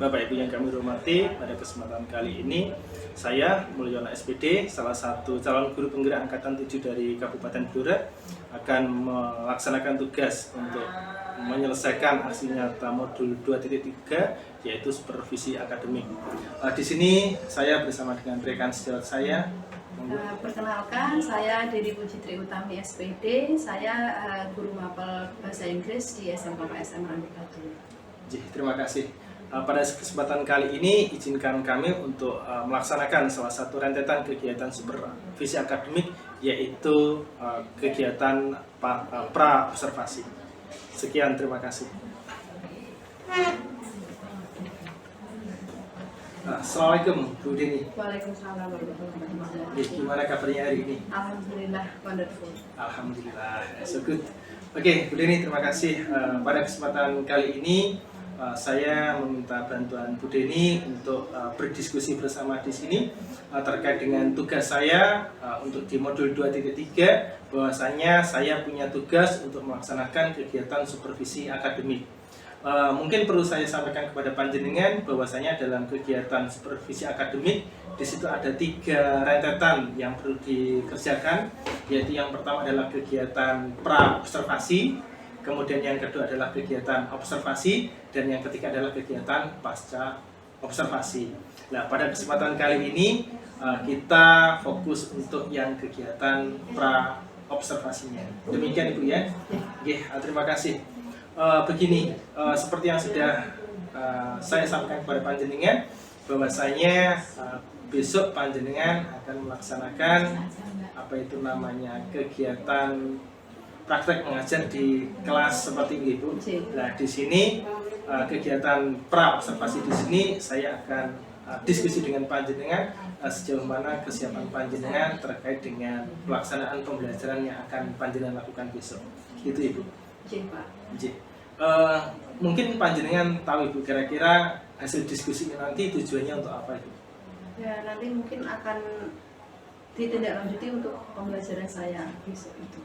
Bapak Ibu yang kami hormati, pada kesempatan kali ini saya Mulyono SPD, salah satu calon guru penggerak angkatan 7 dari Kabupaten Blora, akan melaksanakan tugas untuk menyelesaikan aksi nyata modul 2.3 yaitu supervisi akademik. Di sini saya bersama dengan rekan sejawat saya. Perkenalkan, saya Dedi Pujitri Utami SPD, saya guru mapel bahasa Inggris di SMK PSM Randu Batu. Terima kasih. Pada kesempatan kali ini izinkan kami untuk melaksanakan salah satu rentetan kegiatan supervisi akademik, yaitu kegiatan pra-observasi. Sekian, terima kasih. Assalamualaikum Bu Deni. Waalaikumsalam warahmatullahi wabarakatuh. Gimana kabarnya hari ini? Alhamdulillah, wonderful. Alhamdulillah, so good. Oke, Bu Deni, terima kasih. Pada kesempatan kali ini saya meminta bantuan Bu Deni untuk berdiskusi bersama di sini terkait dengan tugas saya untuk di modul 2.3, bahwasanya saya punya tugas untuk melaksanakan kegiatan supervisi akademik. Mungkin perlu saya sampaikan kepada panjenengan bahwasanya dalam kegiatan supervisi akademik di situ ada 3 rentetan yang perlu dikerjakan, yaitu yang pertama adalah kegiatan pra-observasi, kemudian yang kedua adalah kegiatan observasi, dan yang ketiga adalah kegiatan pasca observasi. Nah, pada kesempatan kali ini kita fokus untuk yang kegiatan pra observasinya. Demikian Ibu ya. Terima kasih. Begini, seperti yang sudah saya sampaikan kepada panjenengan, bahwasanya besok panjenengan akan melaksanakan kegiatan praktek mengajar di kelas seperti ini, Bu. Nah, di sini kegiatan pra observasi di sini saya akan diskusi dengan panjenengan sejauh mana kesiapan panjenengan terkait dengan pelaksanaan pembelajaran yang akan panjenengan lakukan besok. Gitu, Ibu. Pak. Mungkin panjenengan tahu, Ibu, kira-kira hasil diskusi ini nanti tujuannya untuk apa, Ibu? Ya, nanti mungkin akan ditindaklanjuti untuk pembelajaran saya besok itu.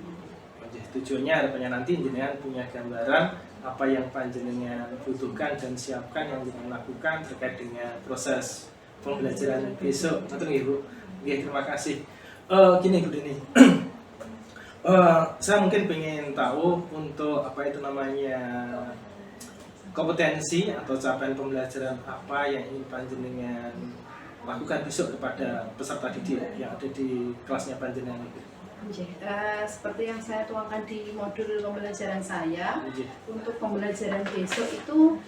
Tujuannya harapannya nanti panjenengan punya gambaran apa yang panjenengan butuhkan dan siapkan yang kita lakukan terkait dengan proses pembelajaran besok. Betul, Ibu? Terima kasih. Gini, Bu Deni. Saya mungkin pengen tahu untuk kompetensi atau capaian pembelajaran apa yang ingin panjenengan lakukan besok kepada peserta didik yang ada di kelasnya panjenengan. Seperti yang saya tuangkan di modul pembelajaran saya, untuk pembelajaran besok itu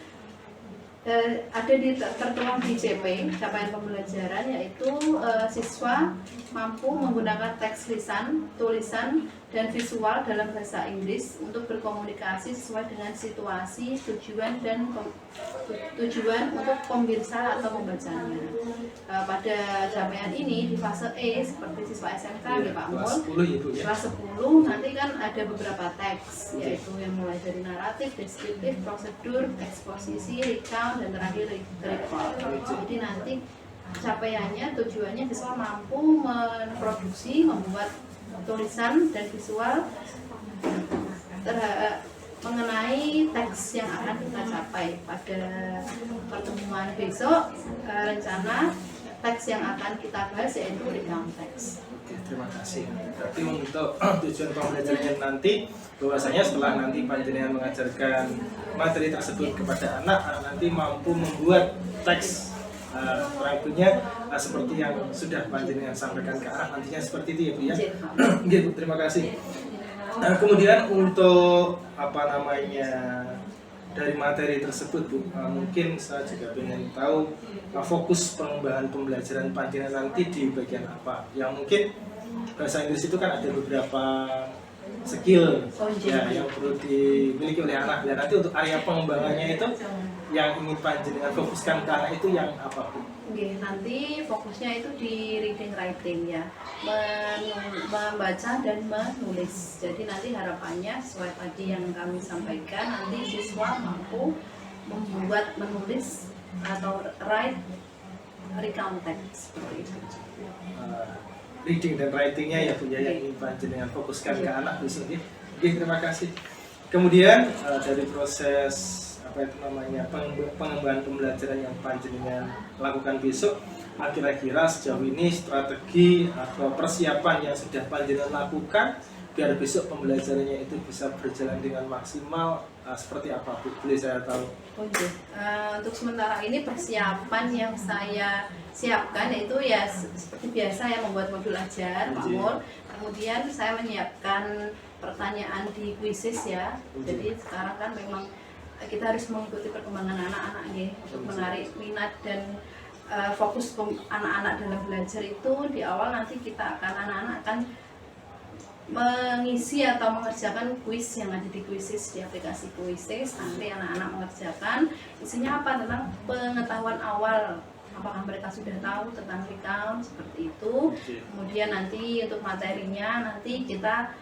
ada tertuang di CP, capaian pembelajaran, yaitu siswa mampu menggunakan teks lisan, tulisan, dan visual dalam bahasa Inggris untuk berkomunikasi sesuai dengan situasi, tujuan untuk pembirsa atau pembacanya. Pada capaian ini di fase E, seperti siswa SMK di Pak Mul, kelas 10 nanti kan ada beberapa teks, yaitu yang mulai dari naratif, deskriptif, prosedur, eksposisi, recount, dan terakhir recall. Jadi nanti capaiannya, tujuannya siswa mampu memproduksi, membuat tulisan dan visual mengenai teks yang akan kita capai. Pada pertemuan besok, rencana teks yang akan kita bahas yaitu recount teks. Terima kasih. Tapi untuk tujuan pembelajarannya nanti, bahwasanya setelah nanti panjenengan mengajarkan materi tersebut kepada anak nanti mampu membuat teks rangkunya seperti yang sudah panjenengan sampaikan ke anak nantinya, seperti itu ya, Bu ya. Bu, terima kasih. Kemudian untuk dari materi tersebut, Bu, mungkin saya juga ingin tahu fokus pengembangan pembelajaran panjenengan nanti di bagian apa. Yang mungkin bahasa Inggris itu kan ada beberapa skill yang perlu dimiliki oleh anak, dan nanti untuk area pengembangannya itu yang ingin panjenengan fokuskan ke anak itu yang apa, Bu? Nanti fokusnya itu di reading writing ya, membaca dan menulis. Jadi nanti harapannya sesuai tadi yang kami sampaikan, nanti siswa mampu membuat, menulis atau write recount text seperti itu. Reading dan writingnya ya, Bu ya, yang ingin panjenengan fokuskan ke anak di sini. Terima kasih. Kemudian dari proses pengembangan pembelajaran yang panjenengan lakukan besok, kira-kira sejauh ini strategi atau persiapan yang sudah panjenengan lakukan biar besok pembelajarannya itu bisa berjalan dengan maksimal, seperti apa Bu? Boleh saya tahu? Untuk sementara ini persiapan yang saya siapkan itu ya seperti biasa ya, membuat modul ajar Pak Mul. Kemudian saya menyiapkan pertanyaan di kuisis ya. Jadi sekarang kan memang kita harus mengikuti perkembangan anak-anak ya, untuk menarik minat dan fokus anak-anak dalam belajar itu di awal. Nanti kita anak-anak akan mengisi atau mengerjakan kuis yang ada di kuisis, di aplikasi kuisis. Nanti anak-anak mengerjakan isinya apa, tentang pengetahuan awal, apakah mereka sudah tahu tentang recount seperti itu. Kemudian nanti untuk materinya nanti kita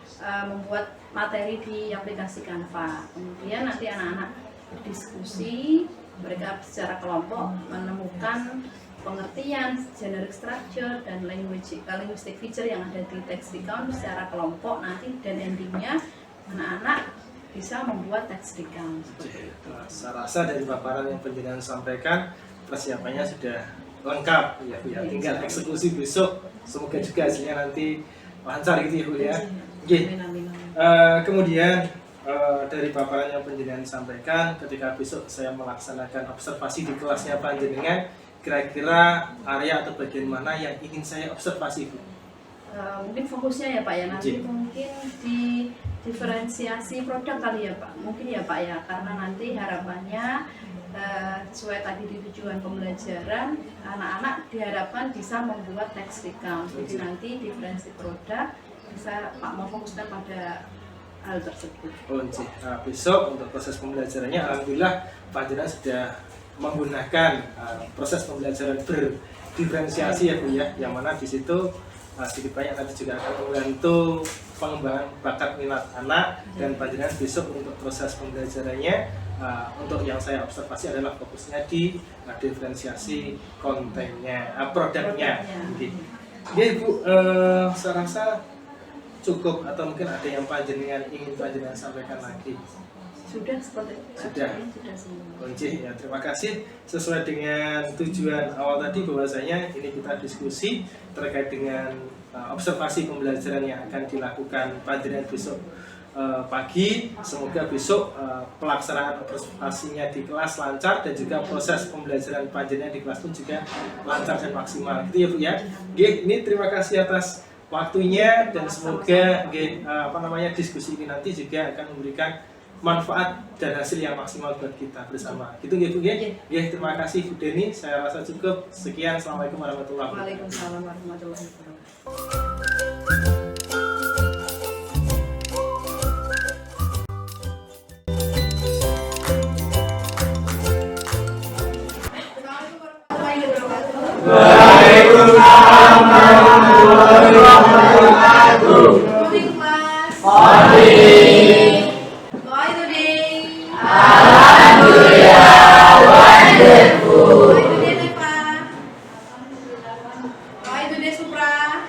membuat materi di aplikasi Canva. Kemudian nanti anak-anak berdiskusi, mereka secara kelompok menemukan pengertian, generic structure, dan linguistic feature yang ada di text recount secara kelompok nanti, dan endingnya anak-anak bisa membuat text recount. Saya rasa dari paparan yang penjelasan sampaikan persiapannya sudah lengkap ya Bu ya, tinggal eksekusi besok, semoga juga hasilnya nanti lancar gitu ya Bu ya. Kemudian dari paparan yang penjelasan sampaikan, ketika besok saya melaksanakan observasi di kelasnya panjenengan, kira-kira area atau bagian mana yang ingin saya observasi Bu? Mungkin fokusnya ya Pak ya, nanti mungkin di diferensiasi produk kali ya Pak, mungkin ya Pak ya, karena nanti harapannya sesuai tadi di tujuan pembelajaran, anak-anak diharapkan bisa membuat text recount. Jadi nanti diferensi produk bisa Pak mau fokuskan pada hal tersebut. Besok untuk proses pembelajarannya alhamdulillah Pak Jenderal sudah menggunakan proses pembelajaran berdiferensiasi ya Bu ya, yang mana di situ sedikit banyak tadi juga akan membantu pengembangan bakat minat anak. Dan panjenengan besok untuk proses pembelajarannya, untuk yang saya observasi adalah fokusnya di diferensiasi kontennya, produknya. Oke Bu, saya rasa cukup, atau mungkin ada yang panjenengan ingin panjenengan sampaikan lagi? Sudah seperti sudah semua. Ya, terima kasih. Sesuai dengan tujuan awal tadi, bahwasanya ini kita diskusi terkait dengan observasi pembelajaran yang akan dilakukan panjenengan besok pagi. Semoga besok pelaksanaan observasinya di kelas lancar, dan juga proses pembelajaran panjenengan di kelas pun juga lancar dan maksimal. Gitu ya Bu ya. Ini terima kasih atas waktunya, dan semoga diskusi ini nanti juga akan memberikan manfaat dan hasil yang maksimal buat kita bersama. Gitu Bu ya. Terima kasih Bu Deni, saya rasa cukup. Sekian, Assalamualaikum warahmatullahi wabarakatuh. Waalaikumsalam warahmatullahi wabarakatuh. Waalaikumsalam warahmatullahi wabarakatuh. Alhamdulillah, wonderful. How are you today, Supra?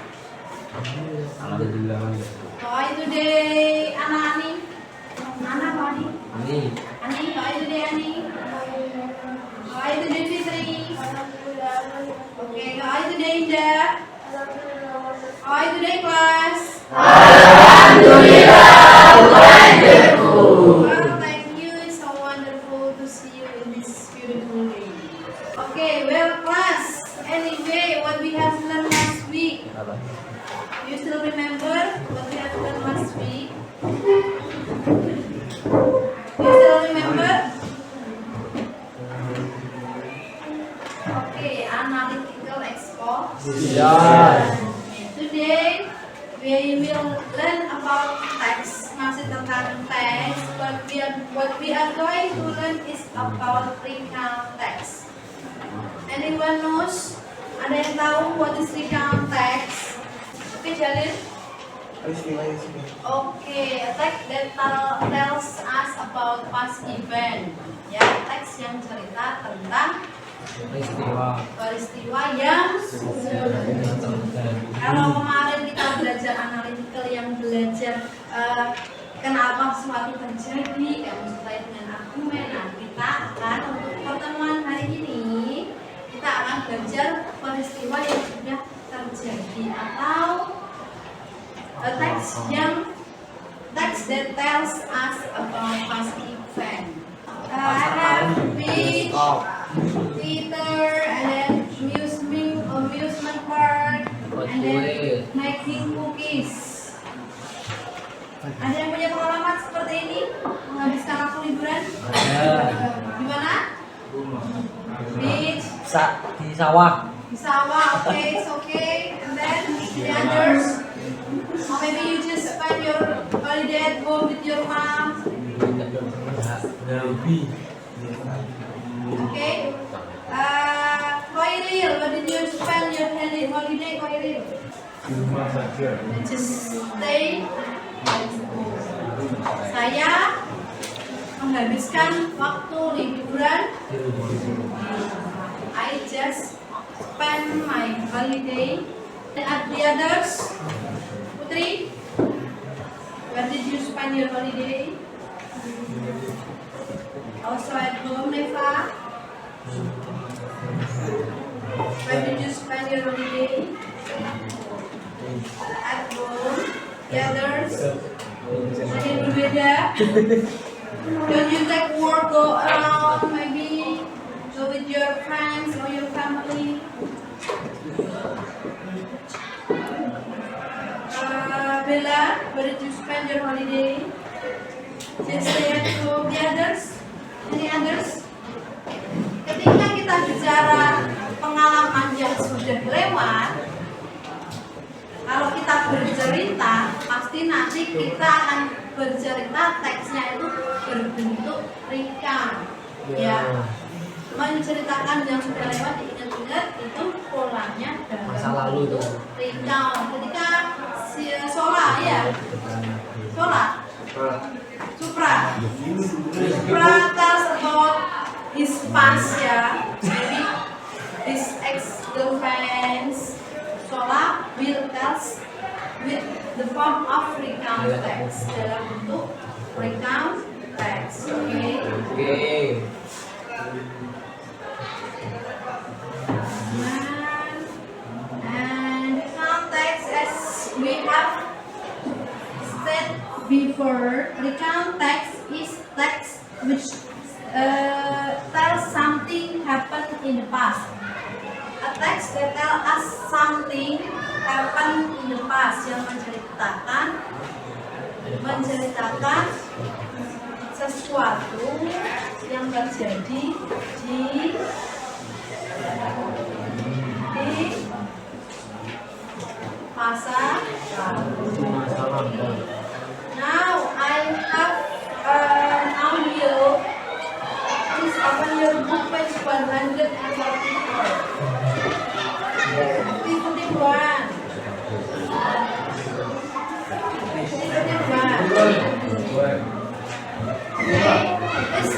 Alhamdulillah. How are you today, Ani? Ana, how are you? Ani. Ani, how are you today, Ani? How are you today, Fitri? Okay, how are you today, Indah? How are you today, class? Alhamdulillah, wonderful. Well, thank you. It's so wonderful to see you in this beautiful day. Okay, well, class. Anyway, what we have learned last week. You still remember what we have learned last week? You still remember? Okay, analytical exposure. Yes. Today we will learn about text, masih tentang teks. What we are going to learn is about recount text. Anyone knows? Ada yang tahu what is recount text? Okay, Jalil. Okay, a text that tells us about past event. Ya, teks yang cerita tentang peristiwa yang kalau kemarin kita belajar analytical, yang belajar kenapa sesuatu terjadi, mulai dengan argumen. Nah, kita atau text that tells us about past event. I have beach, theater, and then amusement park, and then making cookies. Ada yang punya pengalaman seperti ini menghabiskan waktu liburan? Di mana? Beach. Di sawah. Di sawah, okay, it's okay. And then the others, or maybe you just spend your holiday at home with your mom. Okay. Khairil, what did you spend your holiday, Khairil? Just stay. Saya menghabiskan waktu liburan. I just spend my holiday. And at the others, Putri, where did you spend your holiday? Also at home, Neva. Where did you spend your holiday? At home. The others, ada yang berbeda. Don't you take work, go around, maybe go with your friends or your family? Bella, where did you spend your holiday? Just stay at home. The others? Any others? Ketika kita bicara pengalaman yang sudah lewat, kalau kita bercerita, pasti nanti kita akan bercerita teksnya itu berbentuk recount, ya, menceritakan yang sudah lewat, diingat-ingat itu polanya dalam Masa lalu itu. recount. Ketika si Sola, ya, Sola, Supra tells about his past, ya, maybe his ex-girlfriends. Sola will tells with the form of recount text, dalam bentuk recount text. Okay. And recount text, as we have said before, recount text is text which tells something happened in the past. A text that tells us something happened in the past, yang menceritakan sesuatu yang terjadi di masa lalu. Now I have now you please open your book page 144. Please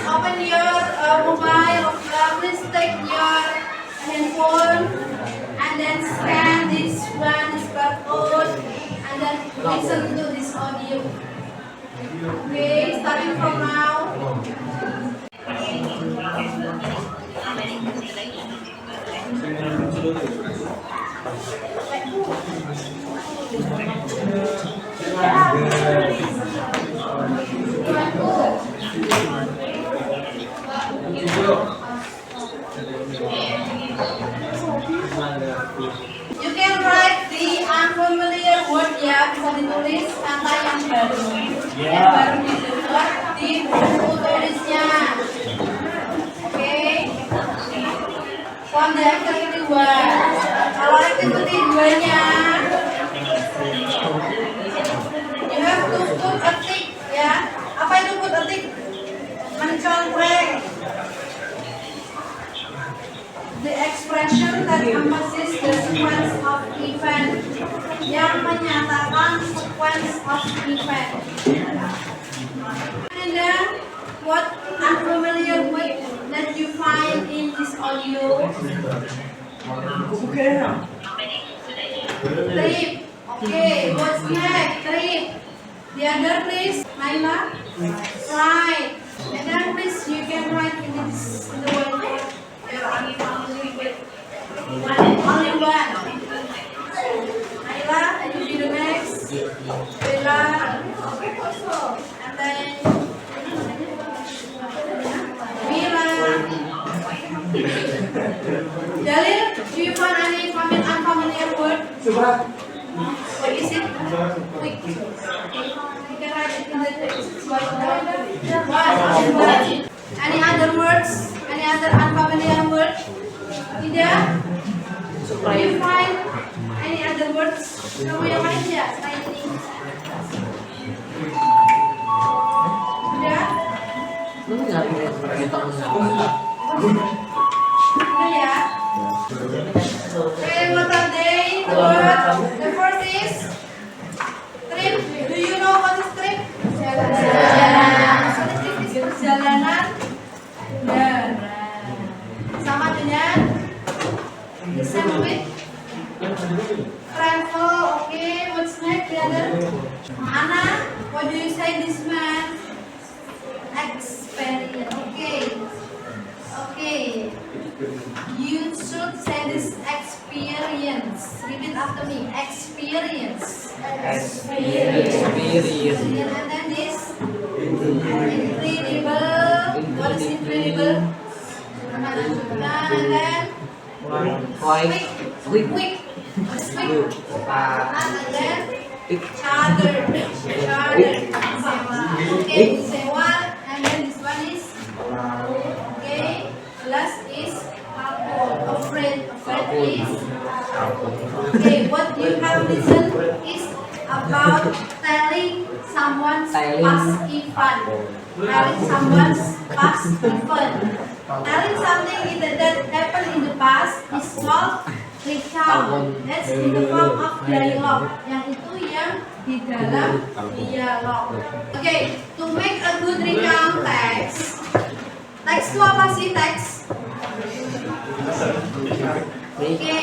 open your mobile. Please take your handphone and then scan this barcode and then listen to this audio. Okay, starting from now. You can write the unfamiliar word, ya, bisa ditulis kata yang baru, yang baru dibuat di buku tulisnya. Oke. On the activity 1. Kalau activity 2-nya, you have to put a tick, ya. Apa itu put a tick? Mencontreng. The expression that emphasizes the sequence of event, yang menyatakan sequence of event. And then what unfamiliar word that you find in this audio? Trip. Okay, what's next? Trip. The other, please, Naila. Right. And then please you can write in the whiteboard. Only one. Bella, and then Mira. Jalil, do you find any unfamiliar word? What is it? Quick. You can write it in the text. Any other words? Any other unfamiliar word? Tidak? Do you find any other words? Kamu yang lain ya? Selain ini? Udah? Udah ya? Okay, what are they? The word. The first is trip. Do you know what is trip? Perjalanan. So trip is perjalanan. Benar. Sama dengan the same with travel. Okay, what's next? The other. Anna, what do you say this man? Experience. Okay. Okay. You should say this experience. Repeat after me. Experience. Experience. And then this incredible. What is incredible? And then quick. Quick. What is quick? And then charter. Okay, sewa. And then this one is okay. Last is afraid. Afraid is okay. What you have listened is about telling someone's past event. Telling someone's past event. Telling something that happened in the past is called recount. That's in the form of dialogue. Yang itu yang di dalam dialog. Okay, to make a good recount text. Teks itu apa sih teks? Oke,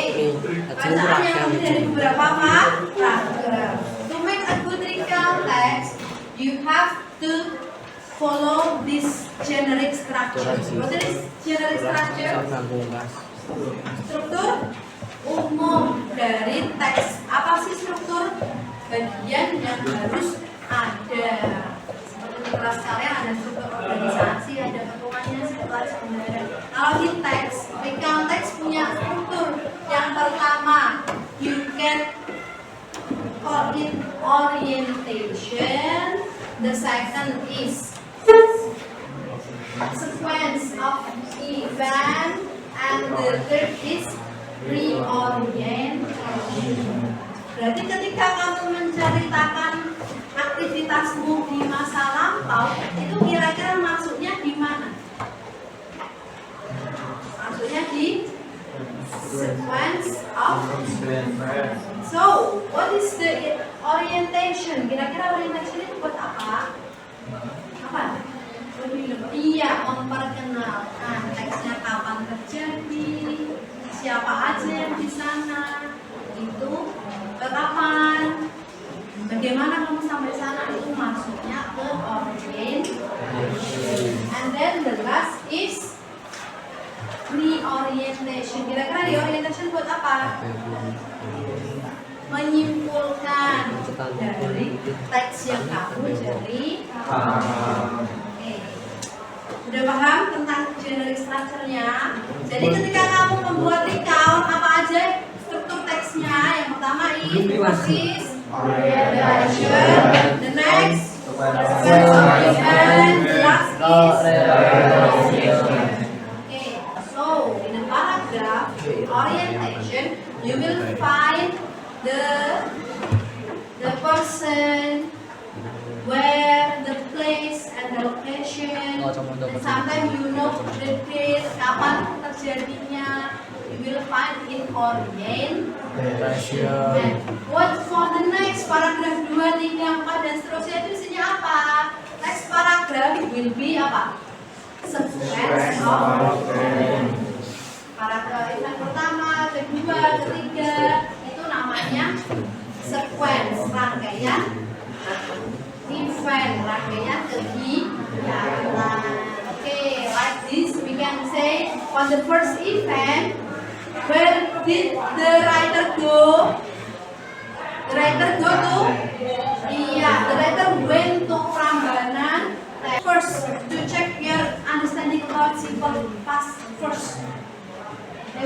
bacaan yang dari beberapa paragraf. To make a good recount text, you have to follow this generic structure. What is generic structure? Struktur umum dari teks. Apa sih struktur? Bagian yang harus ada. Seperti di kelas kalian ada struktur organisasi, ada ketuanya, sekretaris bendahara. Kalau di teks, recount teks punya struktur. Yang pertama, you can call it orientation. The second is sequence of event, and the third is reorientation. Berarti ketika kamu menceritakan aktivitasmu di masa lampau, itu kira-kira masuknya di mana? Masuknya di sequence of. So, what is the orientation? Kira-kira orientation itu buat apa? Apa? Iya, memperkenalkan teksnya kapan terjadi, siapa aja yang di sana, itu kapan, bagaimana kamu sampai sana, itu masuknya ke orientation. And then the last is reorientation. Kira-kira reorientation buat apa? Menyimpulkan dari teks yang kamu jadi. Udah paham tentang generic structure-nya? Jadi ketika kamu membuat recount, apa aja struktur teksnya? Yang pertama is orientation, the next sequence of event, the last is okay. So in the paragraph orientation, you will find the person, where, the place, and the location. And sometimes you know the date, kapan terjadinya. You will find in orientation. What for the next paragraph 2, 3, 4 dan seterusnya itu isinya apa? Next paragraph will be apa? Sequence of paragraph yang pertama, kedua, ketiga itu namanya sequence, rangkaian event, rangkaian kegiatan. Okay, like this we can say on the first event, where did the writer go? The writer go to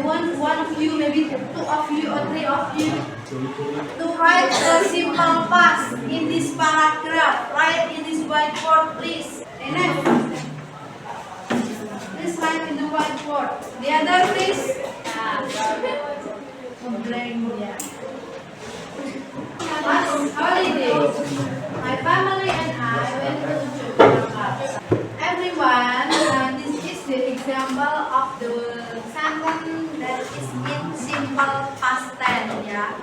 I want one of you, maybe two of you or three of you, to write a simple past in this paragraph. Write in this whiteboard, please. Enough. Please write in the whiteboard. The other, please. Blank, yeah. Last holiday, my family and I went to Yogyakarta. Everyone, this is the example of the sentence that is in simple past tense, ya.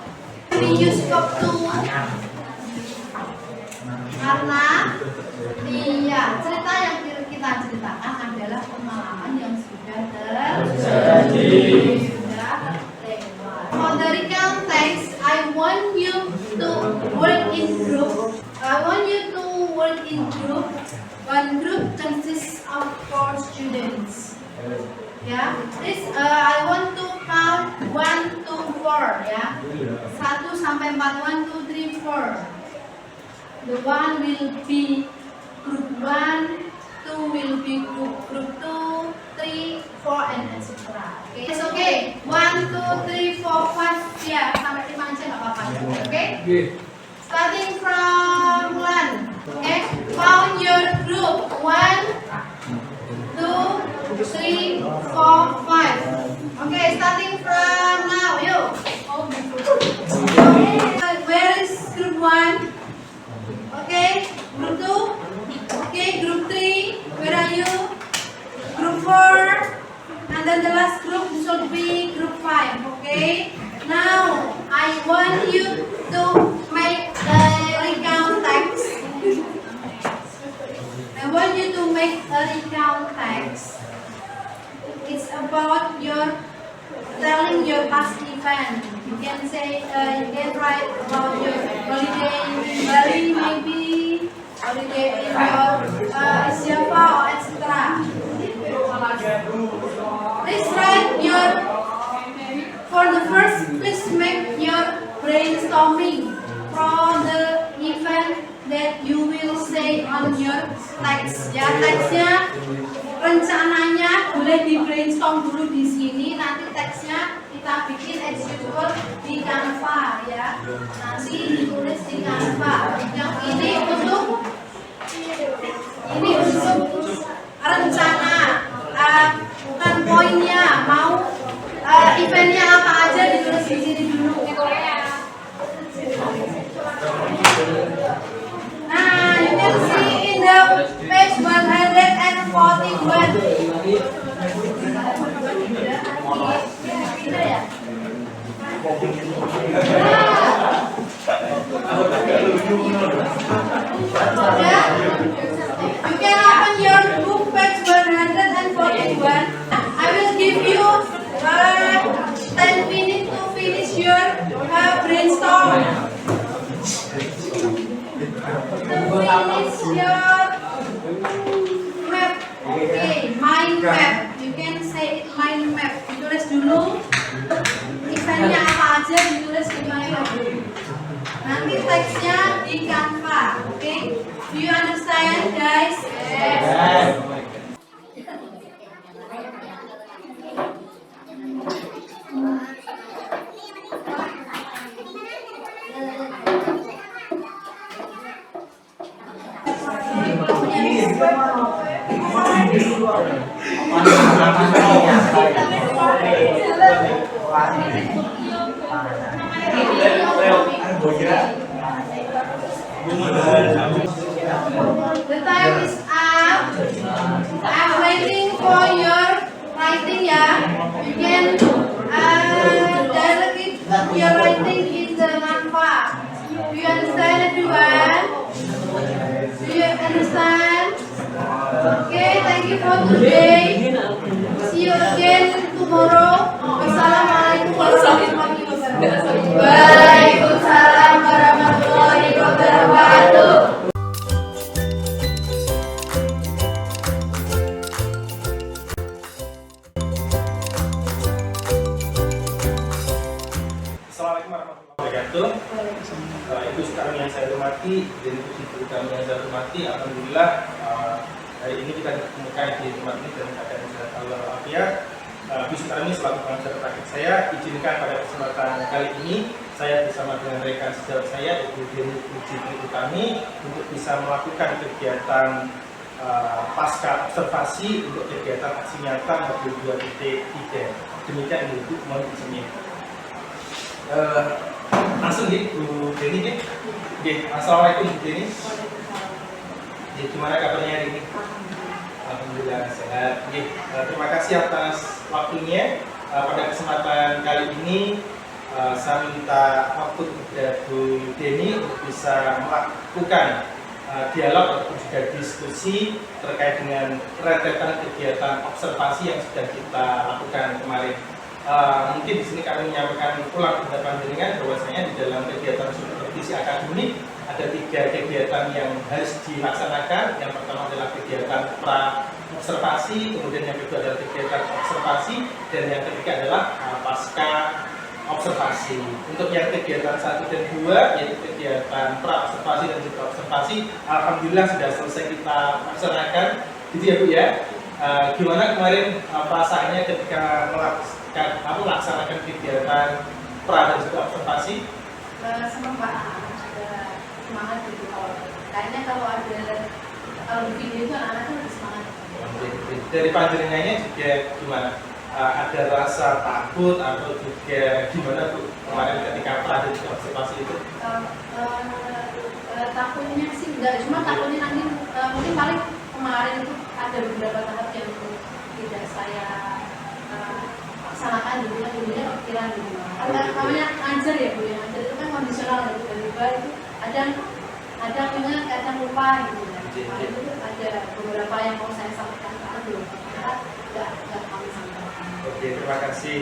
We use stop to karena cerita yang kita ceritakan adalah pengalaman yang sudah terjadi. For the recount text, I want you to work in group. One group consists of 4 students. Ya, please, I want to count 1 to 4. Ya, 1 sampai 4. 1, 2, 3, 4. The one will be group 1, 2 will be group 2, 3, 4, and etc. Okay, it's okay. 1, 2, 3, 4, 5. Ya, sampai 5 aja nggak apa-apa. Okay? Starting from 1. Okay, count your group. 1, 2, 3, 4, 5. Okay, starting from now. Yo. Where is group 1? Okay, group 2. Okay, group 3. Where are you? Group 4. And then the last group should be group 5. Okay. Now I want you to make the recount text. I want you to make a recount text. It's about your telling your past event. You can say, you can write about your holiday in Bali, maybe holiday in your Java, or etc. Please write your. For the first, please make your brainstorming from the event that you will say on your text. Ya, teksnya rencananya boleh di brainstorm dulu di sini. Nanti teksnya kita bikin as usual di Canva, ya. Nanti ditulis di Canva. Yang ini untuk rencana, bukan poinnya. Mau eventnya apa aja ditulis di sini dulu. Di Korea. Nah, you can see in the page 141. You can open your book page 141. I will give you 10 minutes to finish your brainstorm. Finish your map. Okay, mind map. You can say it mind map. Ditulis dulu. Eventnya apa aja ditulis di mind map. Nanti teksnya di Canva. Okay? Do you understand, guys? Yes. The time is up. I'm waiting for your writing, ya. You can directly put your writing in the Canva. Do you understand, everyone? Do you understand? Okay, thank you for today. See you again tomorrow. Wassalamualaikum warahmatullahi wabarakatuh. Waalaikumsalam warahmatullahi wabarakatuh. Assalamualaikum warahmatullahi wabarakatuh. Itu sekarang yang saya hormati, jadi itu kami yang saya hormati. Alhamdulillah hari ini kita ditemukan di tempat ini dalam keadaan sehat walafiat. Bismillah ini selaku pengajar praktik saya, izinkan pada kesempatan kali ini saya bersama dengan rekan sejawat saya Ibu Deni Puji Utami untuk bisa melakukan kegiatan pasca observasi untuk kegiatan aksi nyata modul 2.3. Demikian Ibu, mohon izin. Langsung Bu Deni. Oke, assalamualaikum Bu Deni. Gimana kabarnya hari ini? Alhamdulillah sehat. Terima kasih atas waktunya. Pada kesempatan kali ini saya minta waktu kepada Bu Deni untuk bisa melakukan dialog ataupun juga diskusi terkait dengan rentetan kegiatan observasi yang sudah kita lakukan kemarin. Mungkin di sini kami menyampaikan ulang kepada panjenengan bahwasanya di dalam kegiatan supervisi akademik ada 3 kegiatan yang harus dilaksanakan. Yang pertama adalah kegiatan pra-observasi, kemudian yang kedua adalah kegiatan observasi, dan yang ketiga adalah pasca observasi. Untuk yang kegiatan 1 dan 2 yaitu kegiatan pra-observasi dan juga observasi, alhamdulillah sudah selesai kita laksanakan, gitu ya Bu ya. Gimana kemarin perasaannya ketika melaksanakan kegiatan pra dan juga observasi? Senang Pak, semangat gitu. Kayaknya kalau ada video itu anak-anak lebih semangat. Dari panjenengannya juga gimana? Ada rasa takut atau juga gimana Bu kemarin ketika pra dan juga observasi itu? Takutnya sih enggak, cuma takutnya nanti mungkin paling kemarin itu ada beberapa tahap yang tidak saya laksanakan gitu ya, dulunya pikiran gitu. Namanya ngajar ya Bu, ya ngajar itu kan kondisional ya, tiba-tiba itu ada ingat, kadang lupa gitu ya. Kemarin itu ada beberapa yang mau saya sampaikan karena belum nggak kami sampaikan. Oke, terima kasih.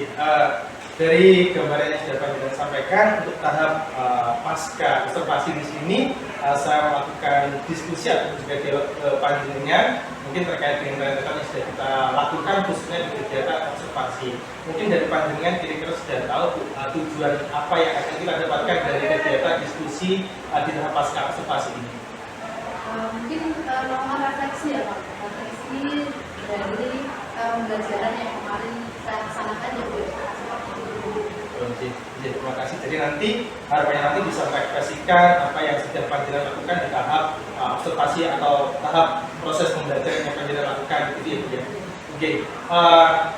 Dari gambaran yang sudah Panjenengan sampaikan untuk tahap pasca observasi di sini, saya melakukan diskusi atau juga dialog ke Panjenengan mungkin terkait dengan rentetan yang sudah kita lakukan khususnya di kegiatan observasi. Mungkin dari Panjenengan kira-kira sudah tahu tujuan apa yang akan kita dapatkan dari kegiatan diskusi di tahap pasca observasi ini. Mungkin melakukan refleksi ya Pak, refleksi dari pembelajaran yang kemarin saya laksanakan ya Bu. Terima kasih. Jadi nanti harapannya nanti bisa merefleksikan apa yang sudah Panjenengan lakukan di tahap observasi atau tahap proses pembelajaran yang Panjenengan lakukan gitu ya. Oke,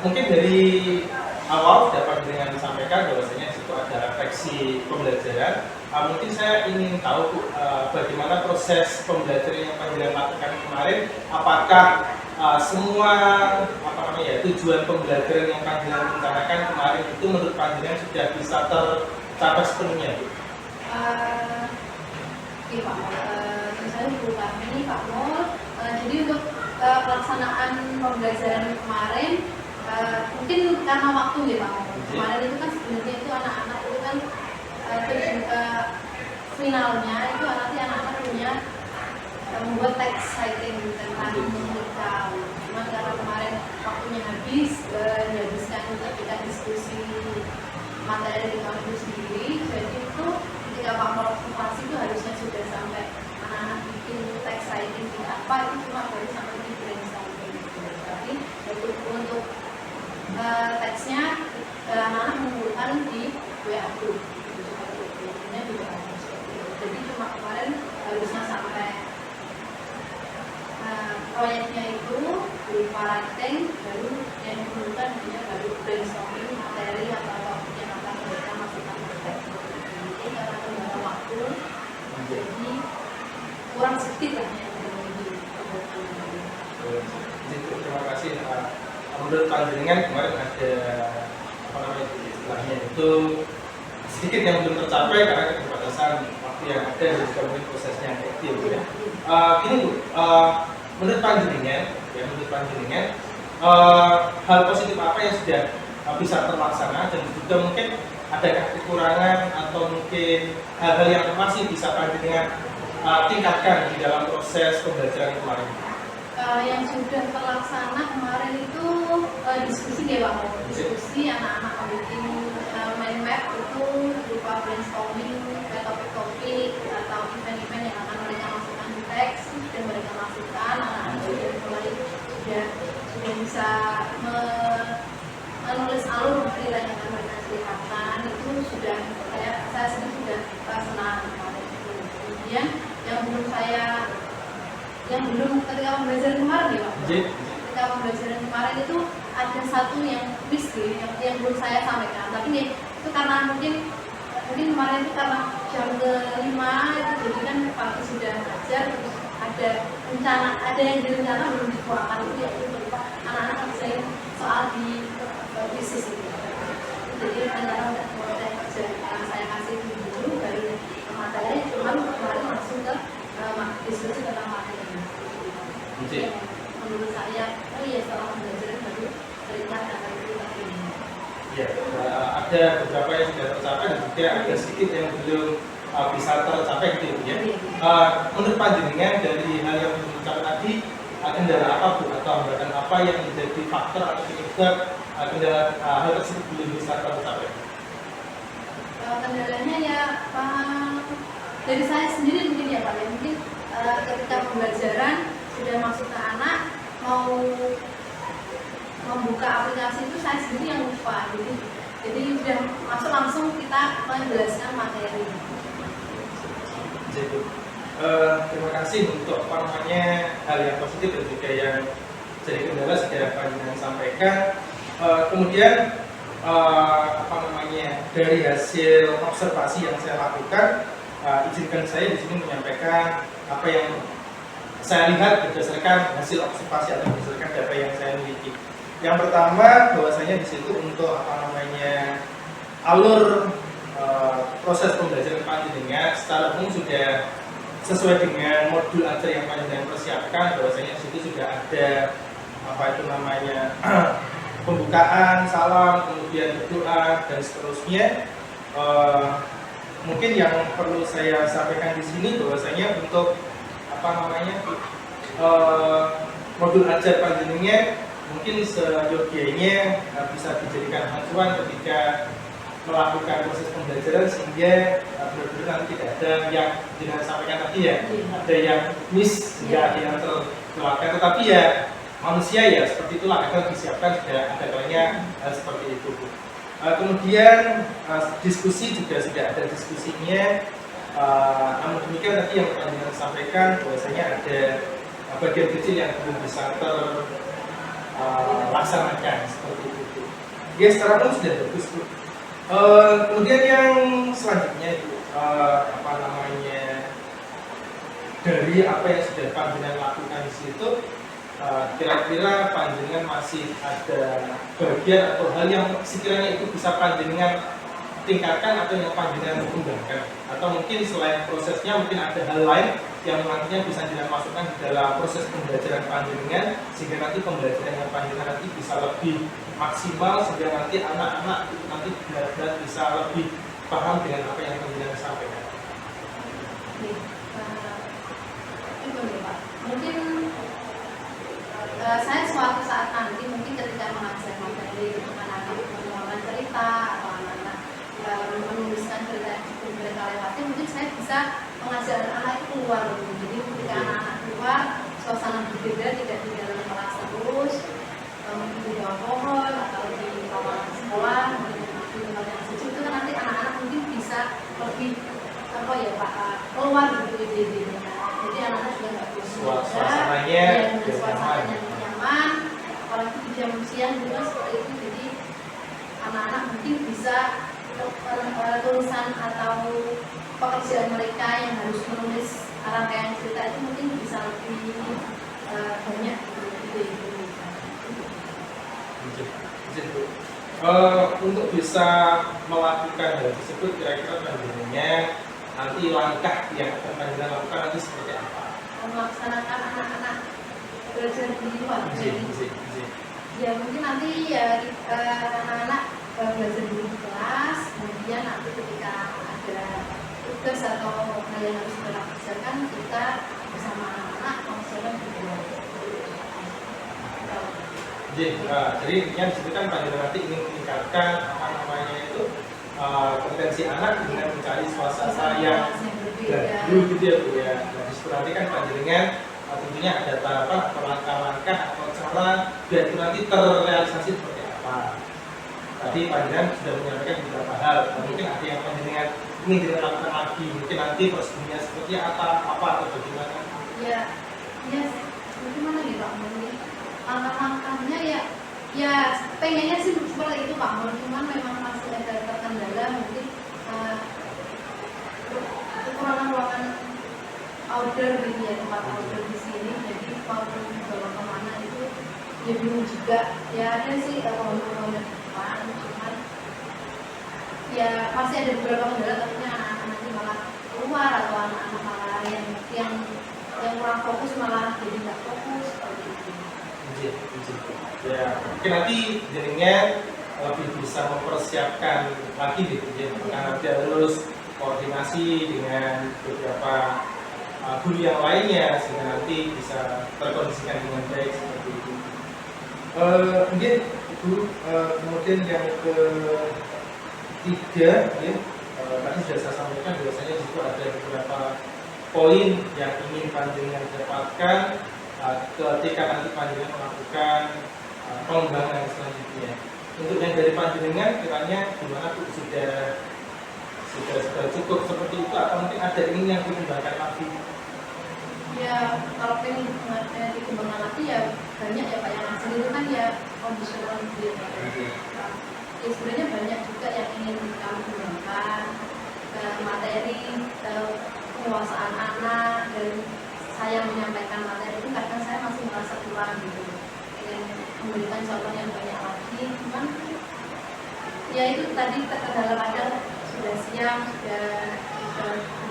mungkin dari awal sudah Panjenengan disampaikan bahwasanya itu ada refleksi pembelajaran. Mungkin saya ingin tahu bagaimana proses pembelajaran yang Panjenengan lakukan kemarin. Apakah semua tujuan pembelajaran yang Panjenengan rencanakan kemarin itu menurut Panjenengan sudah bisa tercapai sepenuhnya? Oke Pak, misalnya Bu kami Pak Mul, jadi untuk pelaksanaan pembelajaran kemarin mungkin karena waktu ya Pak Mul. Kemarin itu kan sebenarnya itu anak-anak itu kan finalnya itu nanti anak-anak punya membuat text citing tentang mereka. Cuma karena kemarin waktunya habis, dihabiskan untuk kita diskusi materi di kampus sendiri. Jadi itu ketika Pak Mul observasi itu harusnya sudah sampai anak-anak bikin text citing di apa itu cuma baru sampai di brainstorming. Tapi untuk teksnya anak-anak mengumpulkan di WA group. Jadi cuma kemarin harusnya sampai proyeknya itu berupa writing, baru yang diperlukan baru brainstorming materi atau topik yang akan mereka masukkan ke teks. Jadi karena kendala waktu, jadi kurang sedikit lah yang Terima kasih. Menurut Panjenengan kemarin ada istilahnya itu sedikit yang belum tercapai karena keterbatasan waktu yang ada dan juga mungkin prosesnya yang aktif ya. Ini Bu, menurut Panjenengan hal positif apa yang sudah bisa terlaksana dan juga mungkin adakah kekurangan atau mungkin hal-hal yang masih bisa Panjenengan tingkatkan di dalam proses pembelajaran kemarin? Yang sudah terlaksana kemarin itu diskusi ya Pak, diskusi anak-anak bikin mind map itu berupa brainstorming topik-topik atau event-event yang akan mereka masukkan di teks dan mereka masukkan anak-anak sudah mulai sudah bisa yang belum ketika pembelajaran kemarin ya Pak. J. Ketika pembelajaran kemarin itu ada satu yang miss yang belum saya sampaikan, tapi nih itu karena mungkin kemarin itu karena jam ke-5 itu jadi kan pagi sudah ngajar, terus ada yang direncana belum dituangkan itu ya itu berupa anak-anak saya soal di bisnis itu. Jadi rencana udah mulai kerja karena saya kasih dulu baru materi, cuman kemarin langsung ke diskusi tentang materi. Jadi menurut saya, oh iya setelah pembelajaran baru rencana akan itu lagi. Ya, ada beberapa yang sudah tercapai dan juga ada sedikit yang belum bisa tercapai gitu ya. Menurut panjenengan dari hal yang diucapkan tadi, kendala apa Bu atau hambatan apa yang menjadi faktor atau penyebab kendala hal tersebut belum bisa tercapai? Kendalanya ya dari saya sendiri mungkin ya Pak ya, mungkin ketika pembelajaran sudah masuk ke anak mau membuka aplikasi itu saya sendiri yang lupa, jadi sudah masuk langsung kita menjelaskan materi. Jadi, terima kasih untuk hal yang positif dan juga yang jadi kendala sudah panjenengan sampaikan. Kemudian dari hasil observasi yang saya lakukan, izinkan saya di sini menyampaikan apa yang saya lihat berdasarkan hasil observasi atau berdasarkan data yang saya miliki. Yang pertama, bahwasanya di situ untuk alur proses pembelajaran panjenengan secara umum sudah sesuai dengan modul ajar yang panjenengan persiapkan. Bahwasanya di situ sudah ada pembukaan, salam, kemudian berdoa dan seterusnya. Mungkin yang perlu saya sampaikan di sini bahwasanya untuk modul ajar panjenengan mungkin seyogianya bisa dijadikan acuan ketika melakukan proses pembelajaran sehingga benar-benar nanti tidak ada yang jangan sampaikan tadi ya, ada yang miss, ada yang terlewatkan, tetapi ya manusia ya seperti itulah, akan disiapkan sudah ada kalanya seperti itu. Kemudian diskusi juga sudah ada diskusinya, namun demikian tadi yang panjenengan sampaikan bahwasanya ada bagian kecil yang belum bisa laksanakan seperti itu. Ya secara umum sudah bagus Bu. Kemudian yang selanjutnya itu dari apa yang sudah panjenengan lakukan di situ, kira-kira panjenengan masih ada bagian atau hal yang sekiranya itu bisa panjenengan tingkatkan atau yang panjenengan kembangkan, atau mungkin selain prosesnya mungkin ada hal lain yang nantinya bisa dimasukkan di dalam proses pembelajaran panjenengan sehingga nanti pembelajaran yang panjenengan nanti bisa lebih maksimal, sehingga nanti anak-anak itu nanti benar-benar bisa lebih paham dengan apa yang panjenengan sampaikan. Mungkin saya suatu saat nanti mungkin ketika mengajar materi untuk anak-anak mengeluarkan cerita atau anak-anak menuliskan cerita yang mereka lewati, mungkin saya bisa mengajar anak itu keluar dulu. Jadi ketika anak-anak keluar, suasana berbeda, tidak di dalam kelas terus, mungkin di bawah pohon atau di taman sekolah, mungkin di tempat yang sejuk, itu kan nanti anak-anak mungkin bisa lebih keluar gitu ide-idenya. Jadi anak-anak juga nggak bosan, suasananya nyaman, apalagi di jam siang juga seperti itu. Jadi anak-anak mungkin bisa tulisan atau pekerjaan mereka yang harus menulis rangkaian cerita itu mungkin bisa lebih banyak untuk bisa melakukan hal tersebut, kira-kira panjenengan nanti langkah yang akan panjenengan lakukan nanti seperti apa? Melaksanakan anak-anak belajar di luar. Ya mungkin nanti ya anak-anak belajar di kelas, kemudian nanti ketika ada tugas atau hal yang harus kita kerjakan, kita bersama anak-anak mengerjakan di luar. Jadi intinya disitu kan panjenengan nanti ingin meningkatkan kompetensi anak dengan mencari suasana yang baru gitu ya Bu ya. Nah disitu nanti kan panjenengan tentunya ada tahapan atau langkah-langkah atau cara biar itu nanti terrealisasi seperti apa. Tadi panjenengan sudah menyampaikan beberapa hal, mungkin ada yang panjenengan ingin dilakukan lagi, mungkin nanti prosedurnya seperti apa atau bagaimana? Ya, Ya, bagaimana nih Pak Mul? Langkah-langkahnya ya pengennya sih seperti itu Pak Mul, cuman memang masih ada terkendala mungkin kekurangan ruangan outdoor gitu ya, tempat outdoor di sini, jadi mau dibawa kemana itu ya bingung juga. Ya ada sih pohon-pohon depan, cuman ya masih ada beberapa kendala, takutnya anak-anak nanti malah keluar atau anak-anak malah yang kurang fokus malah jadi nggak fokus seperti itu. Ya, mungkin nanti jadinya lebih bisa mempersiapkan lagi gitu ya, karena nanti harus koordinasi dengan beberapa guru yang lainnya sehingga nanti bisa terkondisikan dengan baik seperti itu. Mungkin Ibu, kemudian yang ketiga ya, tadi sudah saya sampaikan biasanya di situ ada beberapa poin yang ingin panjenengan dapatkan ketika nanti panjenengan melakukan pengembangan selanjutnya. Untuk yang dari panjenengan kiranya gimana tuh, sudah cukup seperti itu atau mungkin ada ingin yang dikembangkan lagi? Ya kalau pengen dikembangkan lagi ya banyak ya Pak, yang asli itu kan ya kondisional gitu ya. Ya sebenarnya banyak juga yang ingin kami kembangkan, materi, penguasaan anak, dan saya menyampaikan materi itu kadang saya masih merasa kurang gitu, ingin memberikan contoh yang banyak lagi, cuman ya itu tadi terkendala kadang sudah siang, sudah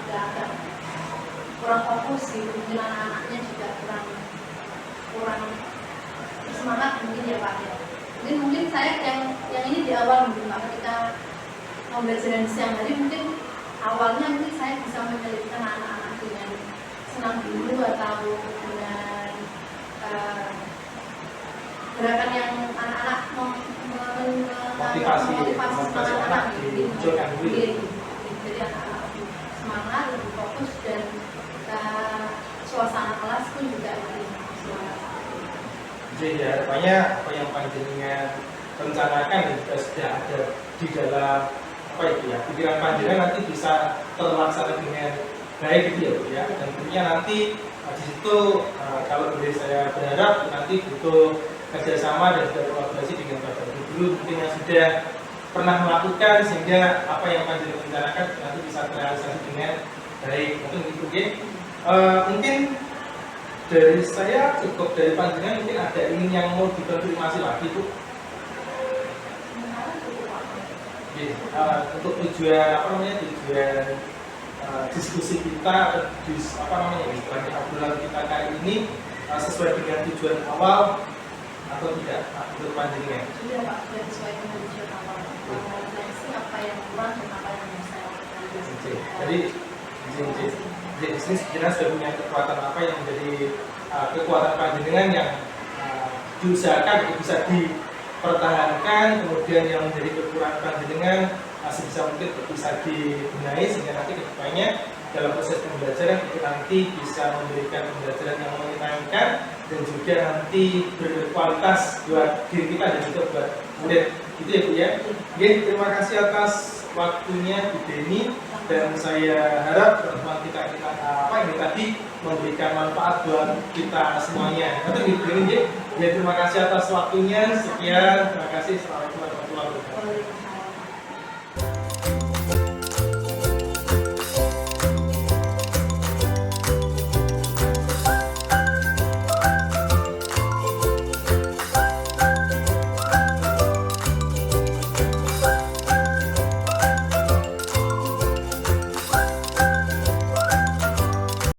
agak kurang fokus gitu, mungkin anak-anaknya juga kurang semangat mungkin ya Pak ya. Mungkin saya yang ini di awal mungkin Pak, ketika pembelajaran siang hari mungkin awalnya mungkin saya bisa menyelipkan anak-anak dengan senam dulu atau dengan gerakan yang anak-anak motivasi anak-anak gitu. Jadi anak-anak lebih semangat, lebih fokus, dan suasana kelas pun juga lebih semangat. Jadi harapannya apa yang panjenengan rencanakan dan juga sudah ada di dalam apa itu ya, pikiran panjenengan nanti bisa terlaksana dengan baik gitu ya Bu ya. Dan tentunya nanti di situ kalau boleh saya berharap nanti butuh kerjasama dan juga kolaborasi dengan Bapak Ibu guru mungkin yang sudah pernah melakukan, sehingga apa yang panjenengan rencanakan nanti bisa terrealisasi dengan baik. Mungkin itu ya. Mungkin dari saya cukup, dari panjenengan mungkin ada ingin yang mau dikonfirmasi lagi Bu? Untuk tujuan tujuan diskusi kita, istilahnya obrolan kita kali ini sesuai dengan tujuan awal atau tidak untuk panjenengan? Sudah Pak, sudah sesuai dengan tujuan awal. Refleksi apa yang kurang dan apa yang bisa saya lakukan. Jadi di sini sebenarnya sudah punya kekuatan apa yang menjadi kekuatan panjenengan yang diusahakan untuk bisa dipertahankan, kemudian yang menjadi kekurangan panjenengan sebisa mungkin bisa dibenahi sehingga nanti kedepannya dalam proses pembelajaran itu nanti bisa memberikan pembelajaran yang menyenangkan dan juga nanti berkualitas buat diri kita dan juga buat murid. Itu ya Bu ya. Oke, terima kasih atas waktunya Bu Deni, dan saya harap pertemuan kita ini tadi memberikan manfaat buat kita semuanya. Betul Bu Deni ya. Terima kasih atas waktunya. Sekian, terima kasih. Assalamualaikum warahmatullahi wabarakatuh.